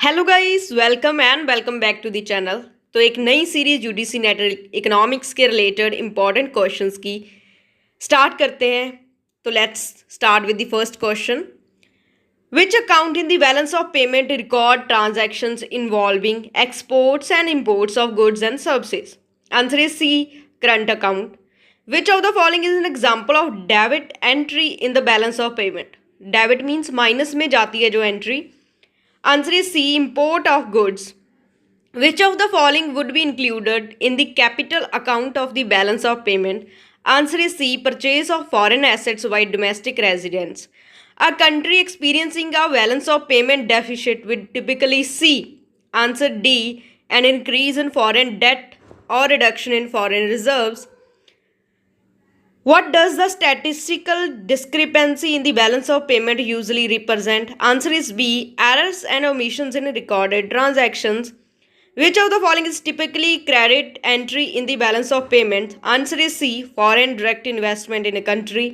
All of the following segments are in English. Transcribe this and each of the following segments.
Hello guys, welcome back to the channel. तो एक नई सीरीज यूडीसी नेट इकोनॉमिक्स के रिलेटेड इंपॉर्टेंट क्वेश्चंस की स्टार्ट करते हैं। तो let's start with the first question. Which account in the balance of payment record transactions involving exports and imports of goods and services? Answer is C, current account. Which of the following is an example of debit entry in the balance of payment? Debit means minus में जाती है जो entry. Answer is C, import of goods. Which of the following would be included in the capital account of the balance of payment? Answer is C, purchase of foreign assets by domestic residents. A country experiencing a balance of payment deficit would typically see, answer D, an increase in foreign debt or reduction in foreign reserves. What does the statistical discrepancy in the balance of payment usually represent? Answer is B, errors and omissions in recorded transactions. Which of the following is typically credit entry in the balance of payment? Answer is C, foreign direct investment in a country.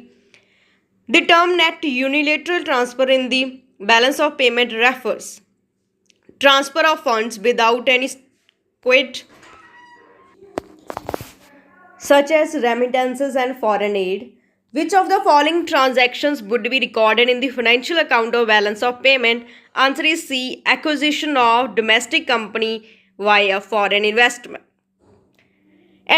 The term net unilateral transfer in the balance of payment refers transfer of funds without any quid such as remittances and foreign aid. Which of the following transactions would be recorded in the financial account of balance of payment? Answer is C, acquisition of domestic company via foreign investment.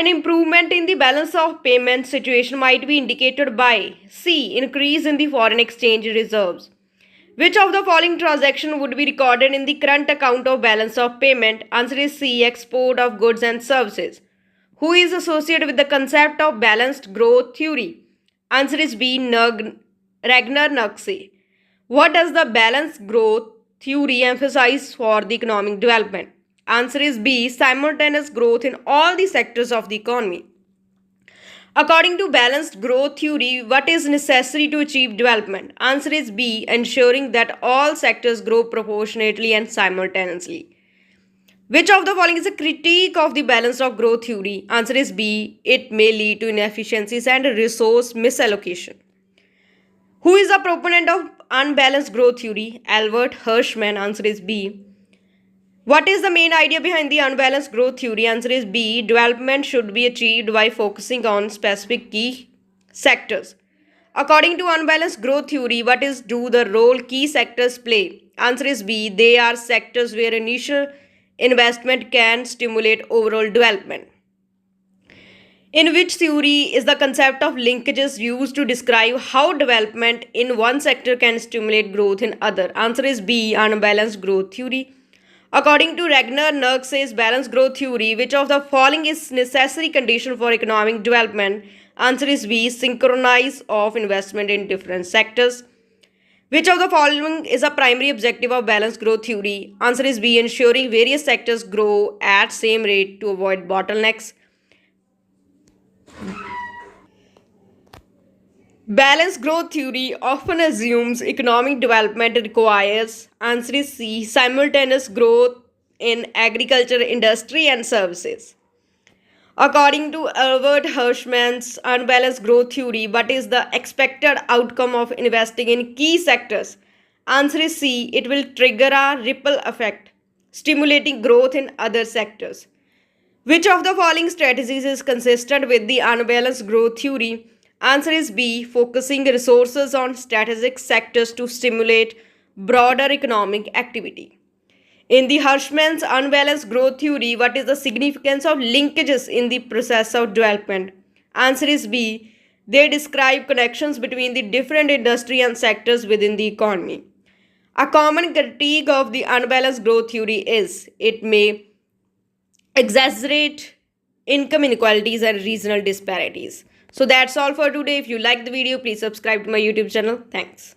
An improvement in the balance of payment situation might be indicated by C, increase in the foreign exchange reserves. Which of the following transaction would be recorded in the current account of balance of payment? Answer is C, export of goods and services. Who is associated with the concept of balanced growth theory? Answer is B, Ragnar Nugse. What does the balanced growth theory emphasize for the economic development? Answer is B, simultaneous growth in all the sectors of the economy. According to balanced growth theory, what is necessary to achieve development? Answer is B, ensuring that all sectors grow proportionately and simultaneously. Which of the following is a critique of the balance of growth theory? Answer is B, it may lead to inefficiencies and resource misallocation. Who is a proponent of unbalanced growth theory? Albert Hirschman. Answer is B. What is the main idea behind the unbalanced growth theory? Answer is B, development should be achieved by focusing on specific key sectors. According to unbalanced growth theory, what is the role key sectors play? Answer is B, they are sectors where initial investment can stimulate overall development. In which theory is the concept of linkages used to describe how development in one sector can stimulate growth in other? Answer is B, unbalanced growth theory. According to Ragnar Nugse's balanced growth theory, which of the following is necessary condition for economic development? Answer is B, synchronize of investment in different sectors. Which of the following is a primary objective of balanced growth theory? Answer is B, ensuring various sectors grow at same rate to avoid bottlenecks. Balanced growth theory often assumes economic development requires, answer is C, simultaneous growth in agriculture, industry and services. According to Albert Hirschman's unbalanced growth theory, what is the expected outcome of investing in key sectors? Answer is C, it will trigger a ripple effect, stimulating growth in other sectors. Which of the following strategies is consistent with the unbalanced growth theory? Answer is B, focusing resources on strategic sectors to stimulate broader economic activity. In the Hirschman's unbalanced growth theory, what is the significance of linkages in the process of development? Answer is B, they describe connections between the different industry and sectors within the economy. A common critique of the unbalanced growth theory is it may exaggerate income inequalities and regional disparities. So that's all for today. If you like the video, please subscribe to my YouTube channel. Thanks.